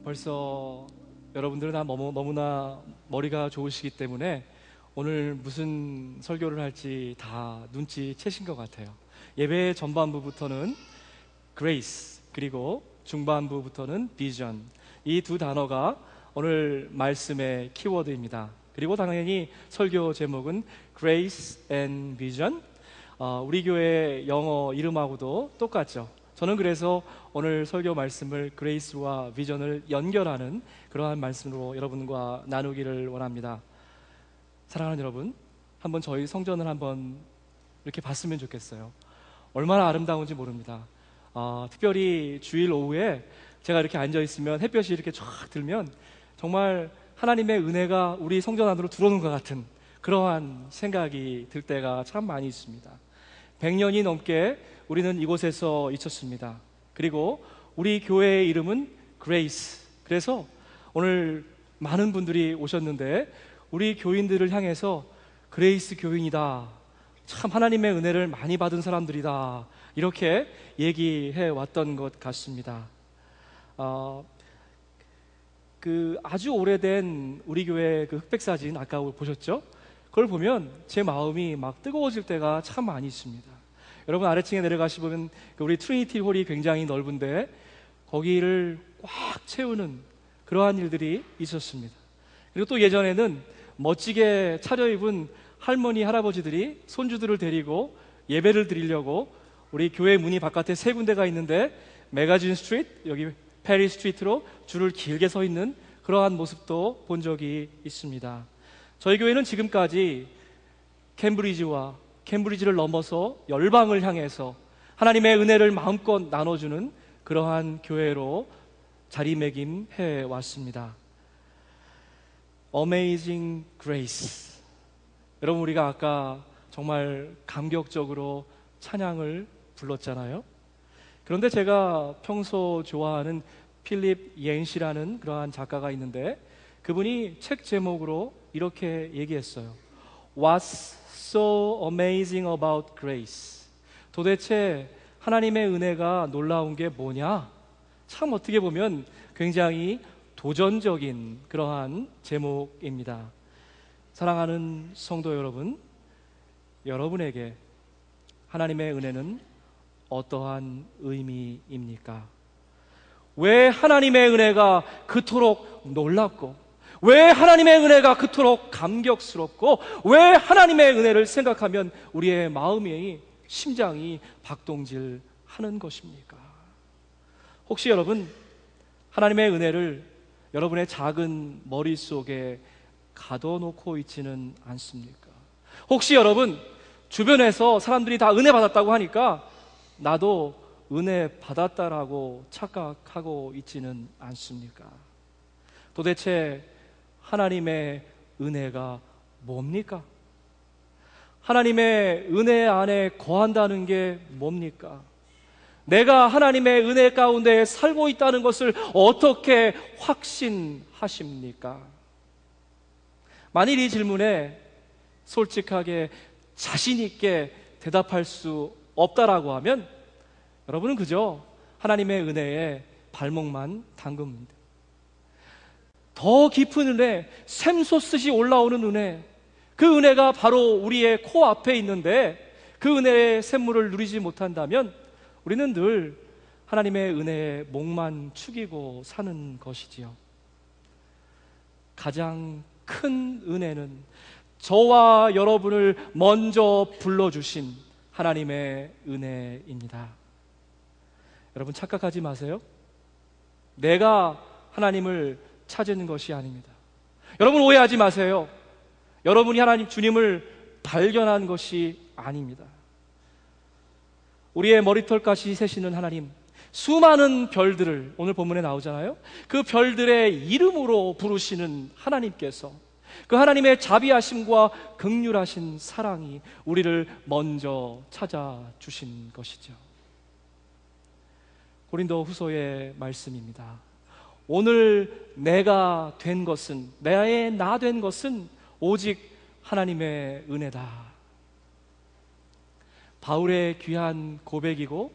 벌써 여러분들은 너무나 머리가 좋으시기 때문에 오늘 무슨 설교를 할지 다 눈치채신 것 같아요. 예배 전반부부터는 grace, 그리고 중반부부터는 vision, 이 두 단어가 오늘 말씀의 키워드입니다. 그리고 당연히 설교 제목은 grace and vision. 우리 교회 영어 이름하고도 똑같죠. 저는 그래서 오늘 설교 말씀을 그레이스와 비전을 연결하는 그러한 말씀으로 여러분과 나누기를 원합니다. 사랑하는 여러분, 한번 저희 성전을 한번 이렇게 봤으면 좋겠어요. 얼마나 아름다운지 모릅니다. 특별히 주일 오후에 제가 이렇게 앉아있으면 햇볕이 이렇게 쫙 들면 정말 하나님의 은혜가 우리 성전 안으로 들어오는 것 같은 그러한 생각이 들 때가 참 많이 있습니다. 100년이 넘게 우리는 이곳에서 있었습니다. 그리고 우리 교회의 이름은 그레이스. 그래서 오늘 많은 분들이 오셨는데 우리 교인들을 향해서 그레이스 교인이다, 참 하나님의 은혜를 많이 받은 사람들이다, 이렇게 얘기해 왔던 것 같습니다. 아주 오래된 우리 교회 그 흑백 사진 아까 보셨죠? 그걸 보면 제 마음이 막 뜨거워질 때가 참 많이 있습니다. 여러분 아래층에 내려가시면 우리 트리니티 홀이 굉장히 넓은데 거기를 꽉 채우는 그러한 일들이 있었습니다. 그리고 또 예전에는 멋지게 차려입은 할머니, 할아버지들이 손주들을 데리고 예배를 드리려고 우리 교회 문이 바깥에 세 군데가 있는데 매거진 스트리트, 여기 페리 스트리트로 줄을 길게 서 있는 그러한 모습도 본 적이 있습니다. 저희 교회는 지금까지 캠브리지를 넘어서 열방을 향해서 하나님의 은혜를 마음껏 나눠주는 그러한 교회로 자리매김해 왔습니다. Amazing Grace. 여러분, 우리가 아까 정말 감격적으로 찬양을 불렀잖아요. 그런데 제가 평소 좋아하는 필립 옌시라는 그러한 작가가 있는데 그분이 책 제목으로 이렇게 얘기했어요. What's so amazing about grace? 도대체 하나님의 은혜가 놀라운 게 뭐냐? 참 어떻게 보면 굉장히 도전적인 그러한 제목입니다. 사랑하는 성도 여러분, 여러분에게 하나님의 은혜는 어떠한 의미입니까? 왜 하나님의 은혜가 그토록 놀랍고, 왜 하나님의 은혜가 그토록 감격스럽고, 왜 하나님의 은혜를 생각하면 우리의 마음이, 심장이 박동질 하는 것입니까? 혹시 여러분 하나님의 은혜를 여러분의 작은 머릿속에 가둬놓고 있지는 않습니까? 혹시 여러분 주변에서 사람들이 다 은혜 받았다고 하니까 나도 은혜 받았다라고 착각하고 있지는 않습니까? 도대체 하나님의 은혜가 뭡니까? 하나님의 은혜 안에 거한다는 게 뭡니까? 내가 하나님의 은혜 가운데 살고 있다는 것을 어떻게 확신하십니까? 만일 이 질문에 솔직하게 자신 있게 대답할 수 없다라고 하면 여러분은 그저 하나님의 은혜에 발목만 담그면 돼요. 더 깊은 은혜, 샘솟듯이 올라오는 은혜, 그 은혜가 바로 우리의 코앞에 있는데 그 은혜의 샘물을 누리지 못한다면 우리는 늘 하나님의 은혜에 목만 축이고 사는 것이지요. 가장 큰 은혜는 저와 여러분을 먼저 불러주신 하나님의 은혜입니다. 여러분 착각하지 마세요. 내가 하나님을 찾는 것이 아닙니다. 여러분 오해하지 마세요. 여러분이 하나님 주님을 발견한 것이 아닙니다. 우리의 머리털까지 세시는 하나님, 수많은 별들을 오늘 본문에 나오잖아요. 그 별들의 이름으로 부르시는 하나님께서 그 하나님의 자비하심과 긍휼하신 사랑이 우리를 먼저 찾아주신 것이죠. 고린도 후서의 말씀입니다. 오늘 내가 된 것은, 나의 나 된 것은 오직 하나님의 은혜다. 바울의 귀한 고백이고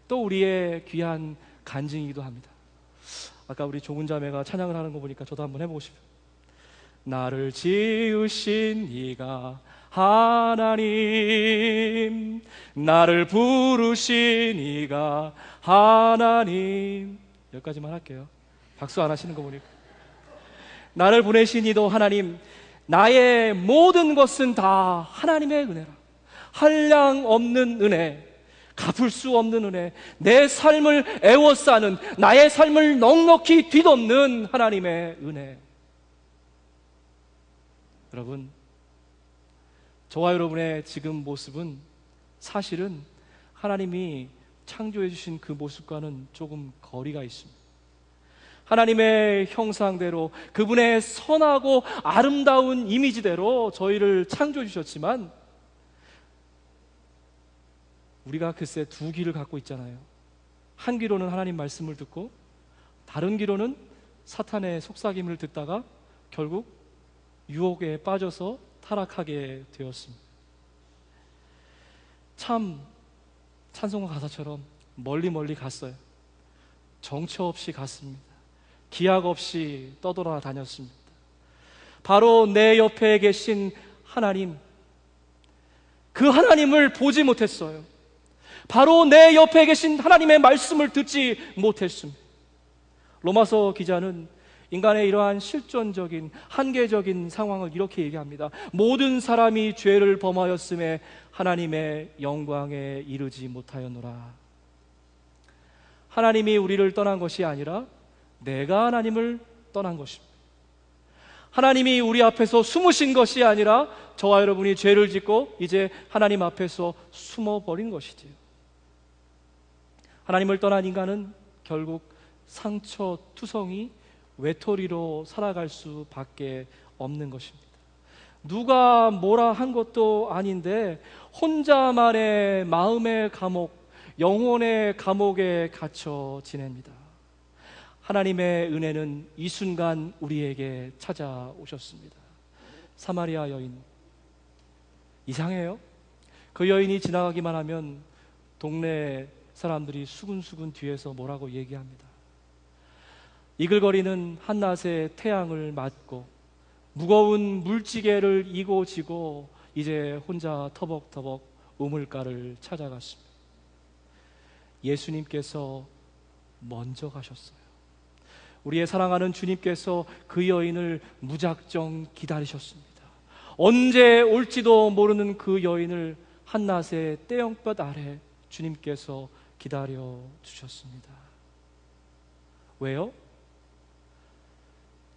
또 우리의 귀한 간증이기도 합니다. 아까 우리 종은 자매가 찬양을 하는 거 보니까 저도 한번 해보고 싶어요. 나를 지으신 이가 하나님, 나를 부르신 이가 하나님. 여기까지만 할게요. 박수 안 하시는 거 보니까. 나를 보내신 이도 하나님, 나의 모든 것은 다 하나님의 은혜라. 한량 없는 은혜, 갚을 수 없는 은혜, 내 삶을 애워싸는, 나의 삶을 넉넉히 뒤덮는 하나님의 은혜. 여러분, 저와 여러분의 지금 모습은 사실은 하나님이 창조해 주신 그 모습과는 조금 거리가 있습니다. 하나님의 형상대로, 그분의 선하고 아름다운 이미지대로 저희를 창조해 주셨지만, 우리가 글쎄 두 귀를 갖고 있잖아요. 한 귀로는 하나님 말씀을 듣고, 다른 귀로는 사탄의 속삭임을 듣다가 결국 유혹에 빠져서 타락하게 되었습니다. 참 찬송가 가사처럼 멀리 멀리 갔어요. 정처 없이 갔습니다. 기약 없이 떠돌아 다녔습니다. 바로 내 옆에 계신 하나님, 그 하나님을 보지 못했어요. 바로 내 옆에 계신 하나님의 말씀을 듣지 못했습니다. 로마서 기자는 인간의 이러한 실존적인 한계적인 상황을 이렇게 얘기합니다. 모든 사람이 죄를 범하였음에 하나님의 영광에 이르지 못하였노라. 하나님이 우리를 떠난 것이 아니라 내가 하나님을 떠난 것입니다. 하나님이 우리 앞에서 숨으신 것이 아니라 저와 여러분이 죄를 짓고 이제 하나님 앞에서 숨어버린 것이지요. 하나님을 떠난 인간은 결국 상처투성이 외톨이로 살아갈 수밖에 없는 것입니다. 누가 뭐라 한 것도 아닌데 혼자만의 마음의 감옥, 영혼의 감옥에 갇혀 지냅니다. 하나님의 은혜는 이 순간 우리에게 찾아오셨습니다. 사마리아 여인, 이상해요. 그 여인이 지나가기만 하면 동네 사람들이 수근수근 뒤에서 뭐라고 얘기합니다. 이글거리는 한낮의 태양을 맞고 무거운 물지개를 이고 지고 이제 혼자 터벅터벅 우물가를 찾아갔습니다. 예수님께서 먼저 가셨어요. 우리의 사랑하는 주님께서 그 여인을 무작정 기다리셨습니다. 언제 올지도 모르는 그 여인을 한낮의 떼영볕 아래 주님께서 기다려 주셨습니다. 왜요?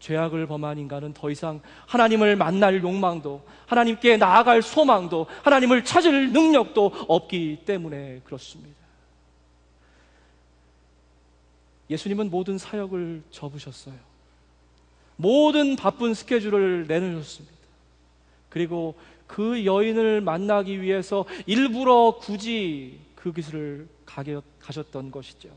죄악을 범한 인간은 더 이상 하나님을 만날 욕망도, 하나님께 나아갈 소망도, 하나님을 찾을 능력도 없기 때문에 그렇습니다. 예수님은 모든 사역을 접으셨어요. 모든 바쁜 스케줄을 내놓으셨습니다. 그리고 그 여인을 만나기 위해서 일부러 굳이 그 길을 가셨던 것이죠.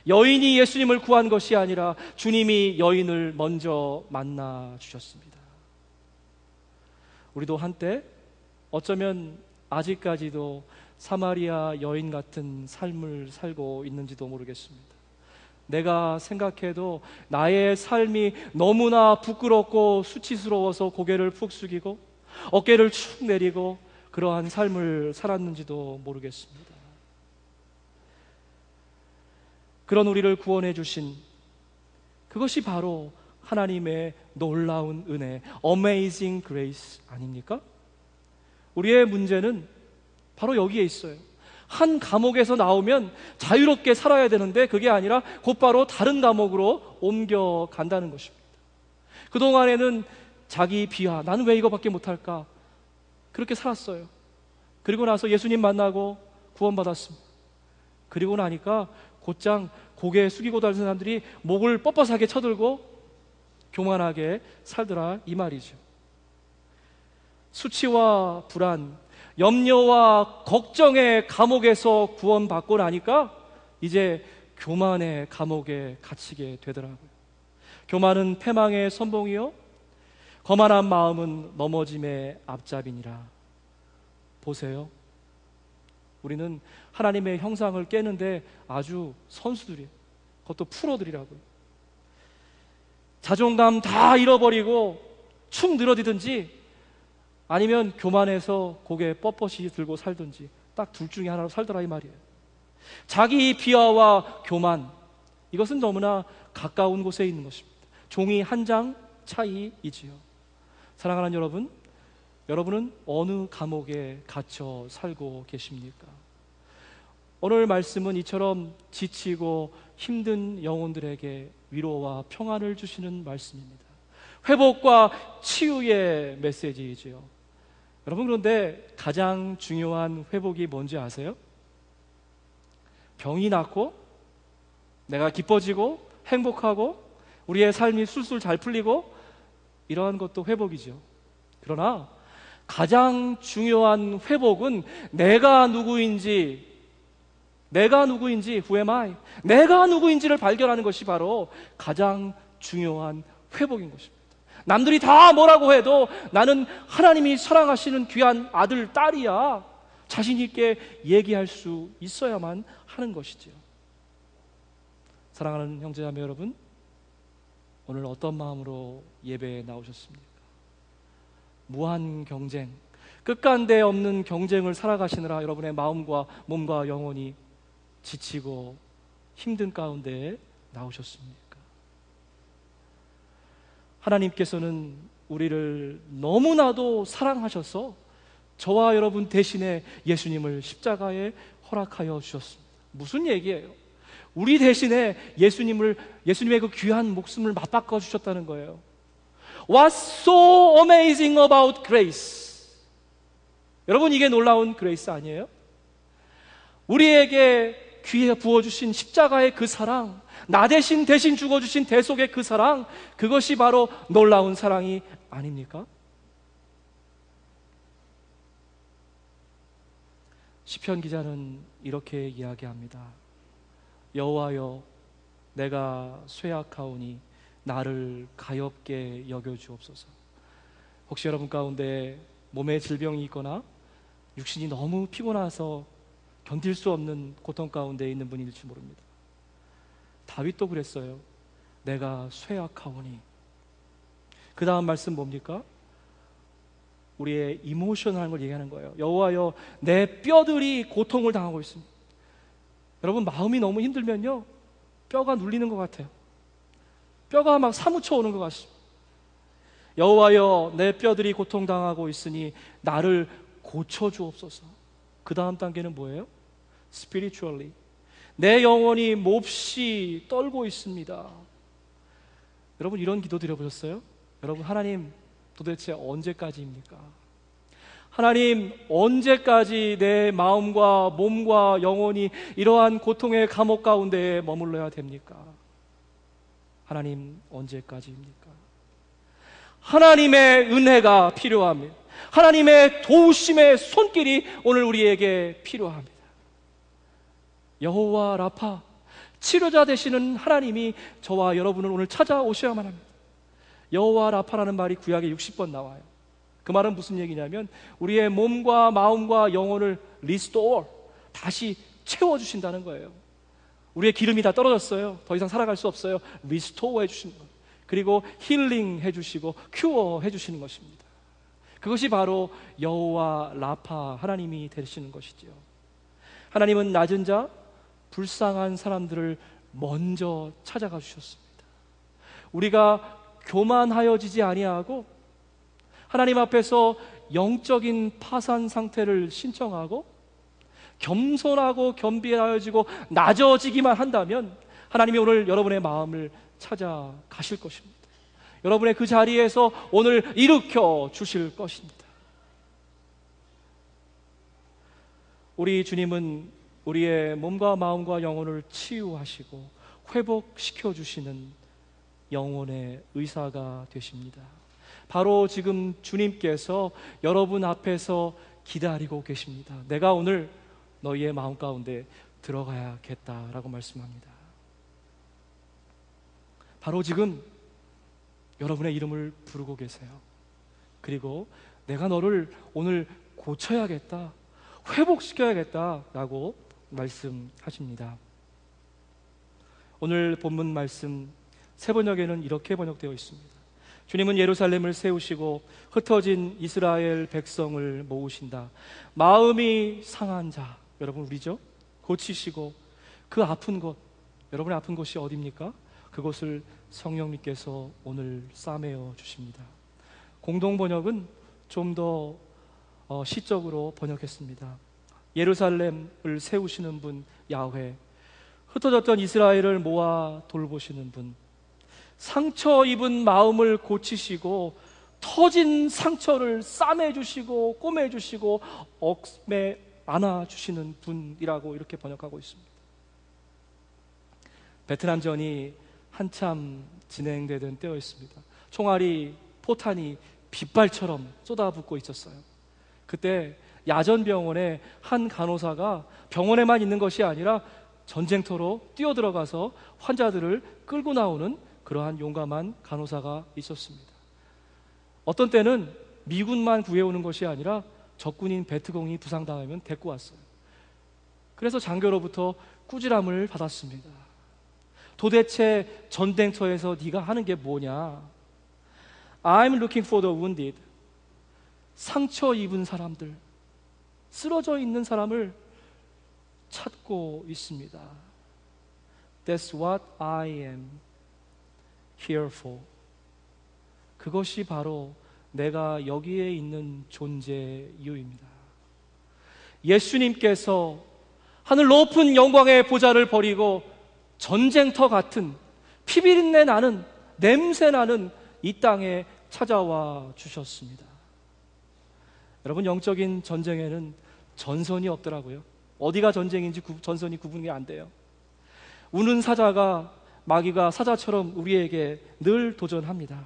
여인이 예수님을 구한 것이 아니라 주님이 여인을 먼저 만나 주셨습니다. 우리도 한때 어쩌면 아직까지도 사마리아 여인 같은 삶을 살고 있는지도 모르겠습니다. 내가 생각해도 나의 삶이 너무나 부끄럽고 수치스러워서 고개를 푹 숙이고 어깨를 축 내리고 그러한 삶을 살았는지도 모르겠습니다. 그런 우리를 구원해 주신 그것이 바로 하나님의 놀라운 은혜, Amazing Grace 아닙니까? 우리의 문제는 바로 여기에 있어요. 한 감옥에서 나오면 자유롭게 살아야 되는데 그게 아니라 곧바로 다른 감옥으로 옮겨간다는 것입니다. 그동안에는 자기 비하, 나는 왜 이거밖에 못할까? 그렇게 살았어요. 그리고 나서 예수님 만나고 구원받았습니다. 그리고 나니까 곧장 고개 숙이고 다니는 사람들이 목을 뻣뻣하게 쳐들고 교만하게 살더라 이 말이죠. 수치와 불안, 염려와 걱정의 감옥에서 구원받고 나니까 이제 교만의 감옥에 갇히게 되더라고요. 교만은 패망의 선봉이요 거만한 마음은 넘어짐의 앞잡이니라. 보세요. 우리는 하나님의 형상을 깨는데 아주 선수들이에요. 그것도 프로들이라고요. 자존감 다 잃어버리고 축 늘어지든지 아니면 교만해서 고개 뻣뻣이 들고 살든지 딱 둘 중에 하나로 살더라 이 말이에요. 자기 비하와 교만, 이것은 너무나 가까운 곳에 있는 것입니다. 종이 한 장 차이이지요. 사랑하는 여러분, 여러분은 어느 감옥에 갇혀 살고 계십니까? 오늘 말씀은 이처럼 지치고 힘든 영혼들에게 위로와 평안을 주시는 말씀입니다. 회복과 치유의 메시지이지요. 여러분, 그런데 가장 중요한 회복이 뭔지 아세요? 병이 낫고 내가 기뻐지고 행복하고 우리의 삶이 술술 잘 풀리고 이러한 것도 회복이죠. 그러나 가장 중요한 회복은 내가 누구인지, who am I? 내가 누구인지를 발견하는 것이 바로 가장 중요한 회복인 것입니다. 남들이 다 뭐라고 해도 나는 하나님이 사랑하시는 귀한 아들, 딸이야. 자신 있게 얘기할 수 있어야만 하는 것이지요. 사랑하는 형제자매 여러분, 오늘 어떤 마음으로 예배에 나오셨습니까? 무한 경쟁, 끝간데 없는 경쟁을 살아가시느라 여러분의 마음과 몸과 영혼이 지치고 힘든 가운데 나오셨습니까? 하나님께서는 우리를 너무나도 사랑하셔서 저와 여러분 대신에 예수님을 십자가에 허락하여 주셨습니다. 무슨 얘기예요? 우리 대신에 예수님의 그 귀한 목숨을 맞바꿔 주셨다는 거예요. What's so amazing about grace? 여러분, 이게 놀라운 그레이스 아니에요? 우리에게 귀에 부어주신 십자가의 그 사랑, 나 대신 죽어주신 대속의 그 사랑, 그것이 바로 놀라운 사랑이 아닙니까? 시편 기자는 이렇게 이야기합니다. 여호와여, 내가 쇠약하오니 나를 가엾게 여겨주옵소서. 혹시 여러분 가운데 몸에 질병이 있거나 육신이 너무 피곤해서 견딜 수 없는 고통 가운데 있는 분일지 모릅니다. 다윗도 그랬어요. 내가 쇠약하오니. 그 다음 말씀 뭡니까? 우리의 이모션한 걸 얘기하는 거예요. 여호와여, 내 뼈들이 고통을 당하고 있습니다. 여러분, 마음이 너무 힘들면요, 뼈가 눌리는 것 같아요. 뼈가 막 사무쳐 오는 것 같습니다. 여호와여, 내 뼈들이 고통당하고 있으니 나를 고쳐주옵소서. 그 다음 단계는 뭐예요? Spiritually, 내 영혼이 몹시 떨고 있습니다. 여러분, 이런 기도 드려보셨어요? 여러분, 하나님 도대체 언제까지입니까? 하나님, 언제까지 내 마음과 몸과 영혼이 이러한 고통의 감옥 가운데 머물러야 됩니까? 하나님, 언제까지입니까? 하나님의 은혜가 필요합니다. 하나님의 도우심의 손길이 오늘 우리에게 필요합니다. 여호와 라파, 치료자 되시는 하나님이 저와 여러분을 오늘 찾아오셔야만 합니다. 여호와 라파라는 말이 구약에 60번 나와요. 그 말은 무슨 얘기냐면 우리의 몸과 마음과 영혼을 restore, 다시 채워주신다는 거예요. 우리의 기름이 다 떨어졌어요. 더 이상 살아갈 수 없어요. restore 해주시는 거예요. 그리고 힐링 해주시고 큐어 해주시는 것입니다. 그것이 바로 여호와 라파, 하나님이 되시는 것이지요. 하나님은 낮은 자, 불쌍한 사람들을 먼저 찾아가 주셨습니다. 우리가 교만하여지지 아니하고 하나님 앞에서 영적인 파산 상태를 신청하고 겸손하고 겸비하여지고 낮아지기만 한다면 하나님이 오늘 여러분의 마음을 찾아가실 것입니다. 여러분의 그 자리에서 오늘 일으켜 주실 것입니다. 우리 주님은 우리의 몸과 마음과 영혼을 치유하시고 회복시켜 주시는 영혼의 의사가 되십니다. 바로 지금 주님께서 여러분 앞에서 기다리고 계십니다. 내가 오늘 너희의 마음 가운데 들어가야겠다라고 말씀합니다. 바로 지금 여러분의 이름을 부르고 계세요. 그리고 내가 너를 오늘 고쳐야겠다, 회복시켜야겠다라고 말씀하십니다. 오늘 본문 말씀 새 번역에는 이렇게 번역되어 있습니다. 주님은 예루살렘을 세우시고 흩어진 이스라엘 백성을 모으신다. 마음이 상한 자, 여러분 우리죠? 고치시고 그 아픈 곳, 여러분의 아픈 곳이 어디입니까? 그곳을 성령님께서 오늘 싸매어 주십니다. 공동 번역은 좀 더 시적으로 번역했습니다. 예루살렘을 세우시는 분 야훼, 흩어졌던 이스라엘을 모아 돌보시는 분, 상처 입은 마음을 고치시고 터진 상처를 싸매주시고 꼬매주시고 억매 안아주시는 분이라고 이렇게 번역하고 있습니다. 베트남전이 한참 진행되던 때였습니다. 총알이, 포탄이 빗발처럼 쏟아붓고 있었어요. 그때 야전병원에 한 간호사가 병원에만 있는 것이 아니라 전쟁터로 뛰어들어가서 환자들을 끌고 나오는 그러한 용감한 간호사가 있었습니다. 어떤 때는 미군만 구해오는 것이 아니라 적군인 베트공이 부상당하면 데리고 왔어요. 그래서 장교로부터 꾸지람을 받았습니다. 도대체 전쟁터에서 네가 하는 게 뭐냐? I'm looking for the wounded. 상처 입은 사람들, 쓰러져 있는 사람을 찾고 있습니다. That's what I am here for. 그것이 바로 내가 여기에 있는 존재 이유입니다. 예수님께서 하늘 높은 영광의 보좌를 버리고 전쟁터 같은 피비린내 나는, 냄새 나는 이 땅에 찾아와 주셨습니다. 여러분, 영적인 전쟁에는 전선이 없더라고요. 어디가 전쟁인지 전선이 구분이 안 돼요. 우는 사자가, 마귀가 사자처럼 우리에게 늘 도전합니다.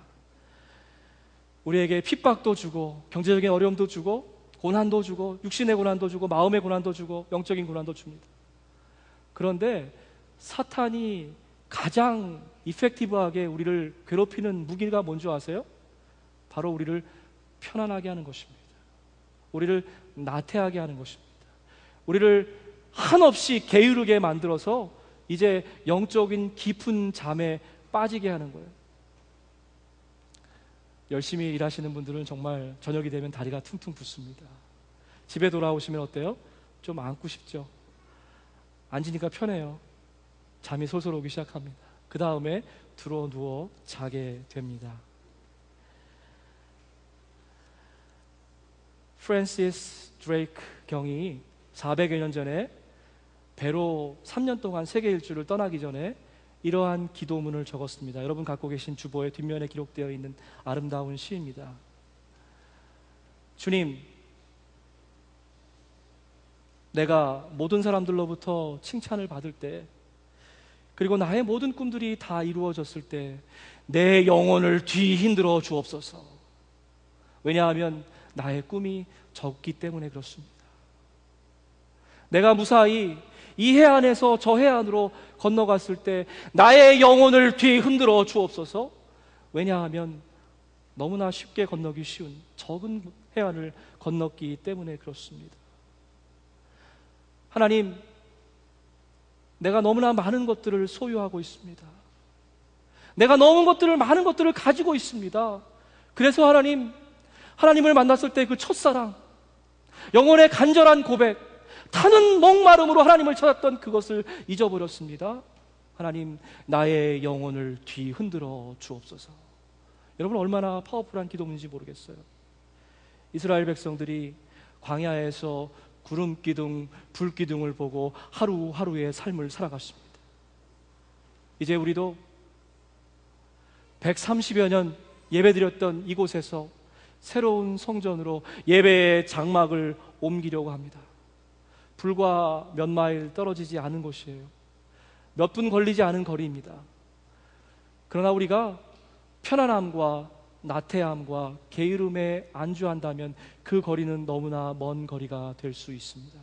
우리에게 핍박도 주고 경제적인 어려움도 주고 고난도 주고 육신의 고난도 주고 마음의 고난도 주고 영적인 고난도 줍니다. 그런데 사탄이 가장 이펙티브하게 우리를 괴롭히는 무기가 뭔지 아세요? 바로 우리를 편안하게 하는 것입니다. 우리를 나태하게 하는 것입니다. 우리를 한없이 게으르게 만들어서 이제 영적인 깊은 잠에 빠지게 하는 거예요. 열심히 일하시는 분들은 정말 저녁이 되면 다리가 퉁퉁 붓습니다. 집에 돌아오시면 어때요? 좀 앉고 싶죠? 앉으니까 편해요. 잠이 솔솔 오기 시작합니다. 그 다음에 누워 자게 됩니다. 프랜시스 드레이크 경이 400여 년 전에 배로 3년 동안 세계 일주를 떠나기 전에 이러한 기도문을 적었습니다. 여러분 갖고 계신 주보의 뒷면에 기록되어 있는 아름다운 시입니다. 주님, 내가 모든 사람들로부터 칭찬을 받을 때, 그리고 나의 모든 꿈들이 다 이루어졌을 때 내 영혼을 뒤흔들어 주옵소서. 왜냐하면 나의 꿈이 적기 때문에 그렇습니다. 내가 무사히 이 해안에서 저 해안으로 건너갔을 때 나의 영혼을 뒤흔들어 주옵소서. 왜냐하면 너무나 쉽게 건너기 쉬운 적은 해안을 건넜기 때문에 그렇습니다. 하나님, 내가 너무나 많은 것들을 소유하고 있습니다. 내가 많은 것들을 가지고 있습니다. 그래서 하나님을 만났을 때 그 첫사랑, 영혼의 간절한 고백, 타는 목마름으로 하나님을 찾았던 그것을 잊어버렸습니다. 하나님, 나의 영혼을 뒤흔들어 주옵소서. 여러분, 얼마나 파워풀한 기도문인지 모르겠어요. 이스라엘 백성들이 광야에서 구름 기둥, 불 기둥을 보고 하루하루의 삶을 살아갔습니다. 이제 우리도 130여 년 예배드렸던 이곳에서 새로운 성전으로 예배의 장막을 옮기려고 합니다. 불과 몇 마일 떨어지지 않은 곳이에요. 몇 분 걸리지 않은 거리입니다. 그러나 우리가 편안함과 나태함과 게으름에 안주한다면 그 거리는 너무나 먼 거리가 될 수 있습니다.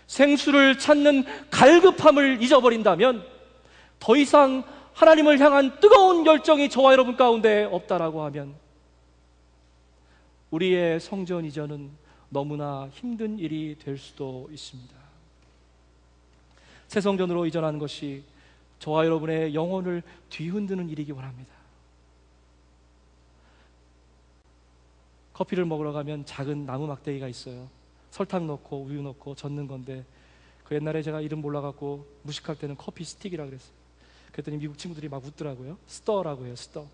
생수를 찾는 갈급함을 잊어버린다면 더 이상 하나님을 향한 뜨거운 열정이 저와 여러분 가운데 없다라고 하면 우리의 성전 이전은 너무나 힘든 일이 될 수도 있습니다. 새 성전으로 이전하는 것이 저와 여러분의 영혼을 뒤흔드는 일이기 원합니다. 커피를 먹으러 가면 작은 나무 막대기가 있어요. 설탕 넣고 우유 넣고 젓는 건데, 그 옛날에 제가 이름 몰라갖고 무식할 때는 커피 스틱이라 그랬어요. 그랬더니 미국 친구들이 막 웃더라고요. 스터라고 해요. 스터.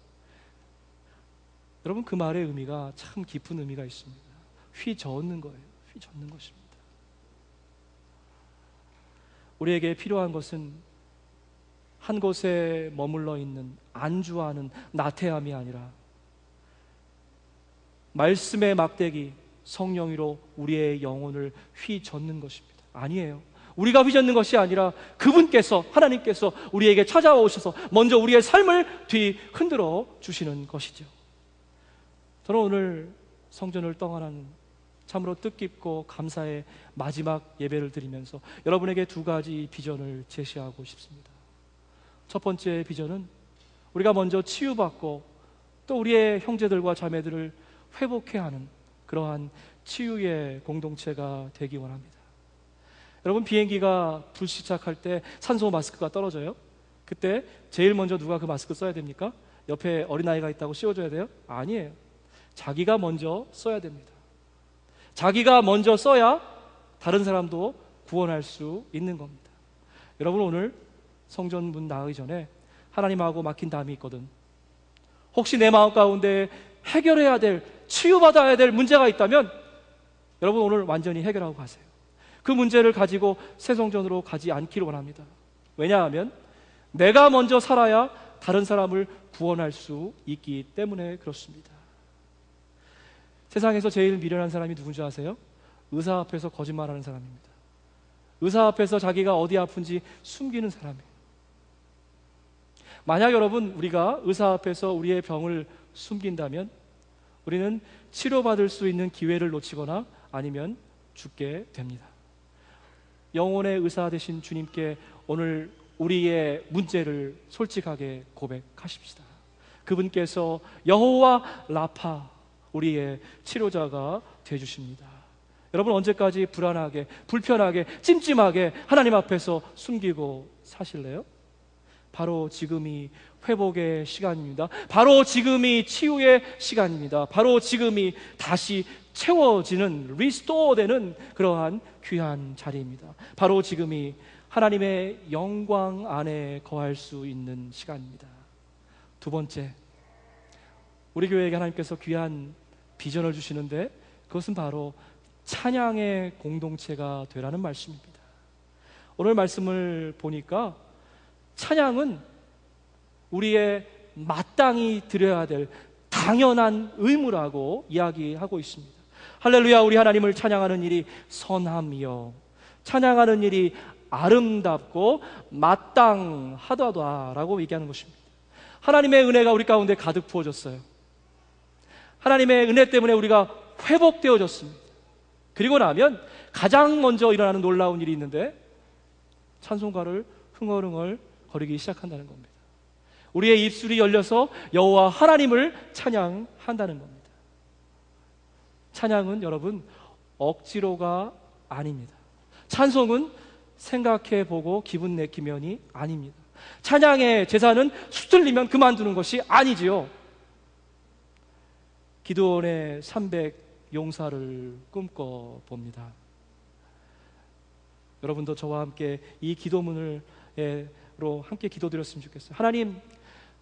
여러분, 그 말의 의미가 참 깊은 의미가 있습니다. 휘저는 거예요. 휘젓는 것입니다. 우리에게 필요한 것은 한 곳에 머물러 있는 안주하는 나태함이 아니라 말씀의 막대기 성령으로 우리의 영혼을 휘젓는 것입니다. 아니에요. 우리가 휘젓는 것이 아니라 그분께서, 하나님께서 우리에게 찾아와 오셔서 먼저 우리의 삶을 뒤흔들어 주시는 것이죠. 저는 오늘 성전을 떠나는 참으로 뜻깊고 감사의 마지막 예배를 드리면서 여러분에게 두 가지 비전을 제시하고 싶습니다. 첫 번째 비전은 우리가 먼저 치유받고 또 우리의 형제들과 자매들을 회복해야 하는 그러한 치유의 공동체가 되기 원합니다. 여러분, 비행기가 불시착할 때 산소 마스크가 떨어져요. 그때 제일 먼저 누가 그 마스크 써야 됩니까? 옆에 어린아이가 있다고 씌워줘야 돼요? 아니에요. 자기가 먼저 써야 됩니다. 자기가 먼저 써야 다른 사람도 구원할 수 있는 겁니다. 여러분, 오늘 성전 문 나가기 전에 하나님하고 막힌 담이 있거든. 혹시 내 마음 가운데 해결해야 될, 치유받아야 될 문제가 있다면 여러분, 오늘 완전히 해결하고 가세요. 그 문제를 가지고 새 성전으로 가지 않기를 원합니다. 왜냐하면 내가 먼저 살아야 다른 사람을 구원할 수 있기 때문에 그렇습니다. 세상에서 제일 미련한 사람이 누군지 아세요? 의사 앞에서 거짓말하는 사람입니다. 의사 앞에서 자기가 어디 아픈지 숨기는 사람이에요. 만약 여러분, 우리가 의사 앞에서 우리의 병을 숨긴다면 우리는 치료받을 수 있는 기회를 놓치거나 아니면 죽게 됩니다. 영혼의 의사 되신 주님께 오늘 우리의 문제를 솔직하게 고백하십시다. 그분께서 여호와 라파, 우리의 치료자가 되어주십니다. 여러분, 언제까지 불안하게, 불편하게, 찜찜하게 하나님 앞에서 숨기고 사실래요? 바로 지금이 회복의 시간입니다. 바로 지금이 치유의 시간입니다. 바로 지금이 다시 채워지는, 리스토어되는 그러한 귀한 자리입니다. 바로 지금이 하나님의 영광 안에 거할 수 있는 시간입니다. 두 번째, 우리 교회에게 하나님께서 귀한 비전을 주시는데 그것은 바로 찬양의 공동체가 되라는 말씀입니다. 오늘 말씀을 보니까 찬양은 우리의 마땅히 드려야 될 당연한 의무라고 이야기하고 있습니다. 할렐루야, 우리 하나님을 찬양하는 일이 선함이요, 찬양하는 일이 아름답고 마땅하다라고 얘기하는 것입니다. 하나님의 은혜가 우리 가운데 가득 부어졌어요. 하나님의 은혜 때문에 우리가 회복되어졌습니다. 그리고 나면 가장 먼저 일어나는 놀라운 일이 있는데 찬송가를 흥얼흥얼 거리기 시작한다는 겁니다. 우리의 입술이 열려서 여호와 하나님을 찬양한다는 겁니다. 찬양은 여러분 억지로가 아닙니다. 찬송은 생각해보고 기분 내키면이 아닙니다. 찬양의 제사는 수틀리면 그만두는 것이 아니지요. 기드온의 300 용사를 꿈꿔봅니다. 여러분도 저와 함께 이 기도문으로 함께 기도드렸으면 좋겠어요. 하나님,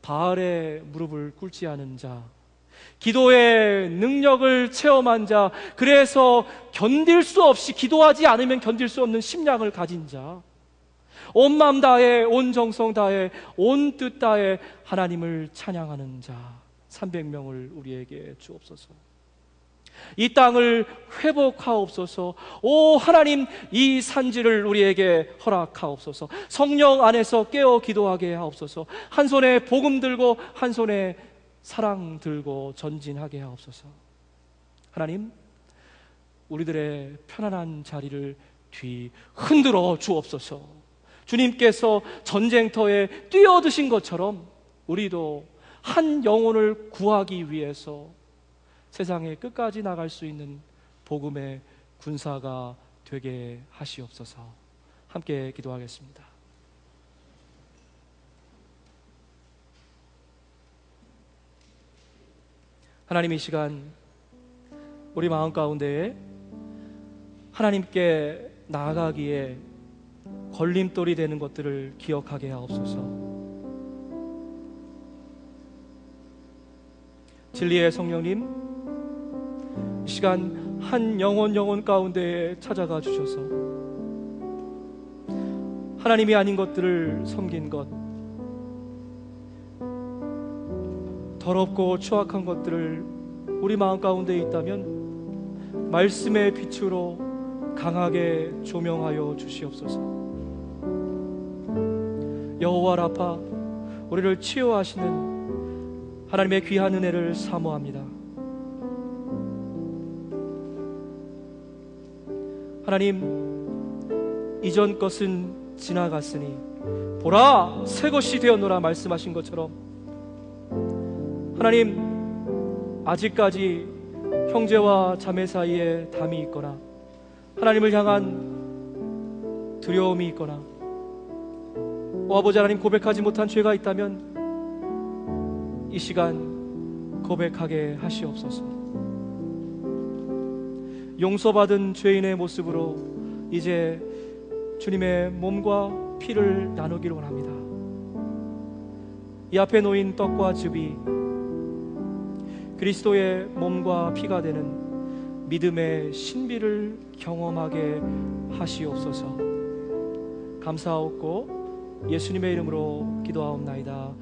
바알의 무릎을 꿇지 않은 자, 기도의 능력을 체험한 자, 그래서 견딜 수 없이, 기도하지 않으면 견딜 수 없는 심령을 가진 자, 온 마음 다해, 온 정성 다해, 온 뜻 다해 하나님을 찬양하는 자 300명을 우리에게 주옵소서. 이 땅을 회복하옵소서. 오 하나님, 이 산지를 우리에게 허락하옵소서. 성령 안에서 깨어 기도하게 하옵소서. 한 손에 복음 들고 한 손에 사랑 들고 전진하게 하옵소서. 하나님, 우리들의 편안한 자리를 뒤흔들어 주옵소서. 주님께서 전쟁터에 뛰어드신 것처럼 우리도 한 영혼을 구하기 위해서 세상의 끝까지 나갈 수 있는 복음의 군사가 되게 하시옵소서. 함께 기도하겠습니다. 하나님, 이 시간 우리 마음 가운데에 하나님께 나아가기에 걸림돌이 되는 것들을 기억하게 하옵소서. 진리의 성령님, 이 시간 한 영혼 가운데에 찾아가 주셔서 하나님이 아닌 것들을 섬긴 것, 더럽고 추악한 것들을 우리 마음 가운데 있다면 말씀의 빛으로 강하게 조명하여 주시옵소서. 여호와 라파, 우리를 치유하시는 하나님의 귀한 은혜를 사모합니다. 하나님, 이전 것은 지나갔으니 보라, 새 것이 되었노라 말씀하신 것처럼 하나님, 아직까지 형제와 자매 사이에 담이 있거나 하나님을 향한 두려움이 있거나 아버지 하나님, 고백하지 못한 죄가 있다면 이 시간 고백하게 하시옵소서. 용서받은 죄인의 모습으로 이제 주님의 몸과 피를 나누기를 원합니다. 이 앞에 놓인 떡과 즙이 그리스도의 몸과 피가 되는 믿음의 신비를 경험하게 하시옵소서. 감사하옵고 예수님의 이름으로 기도하옵나이다.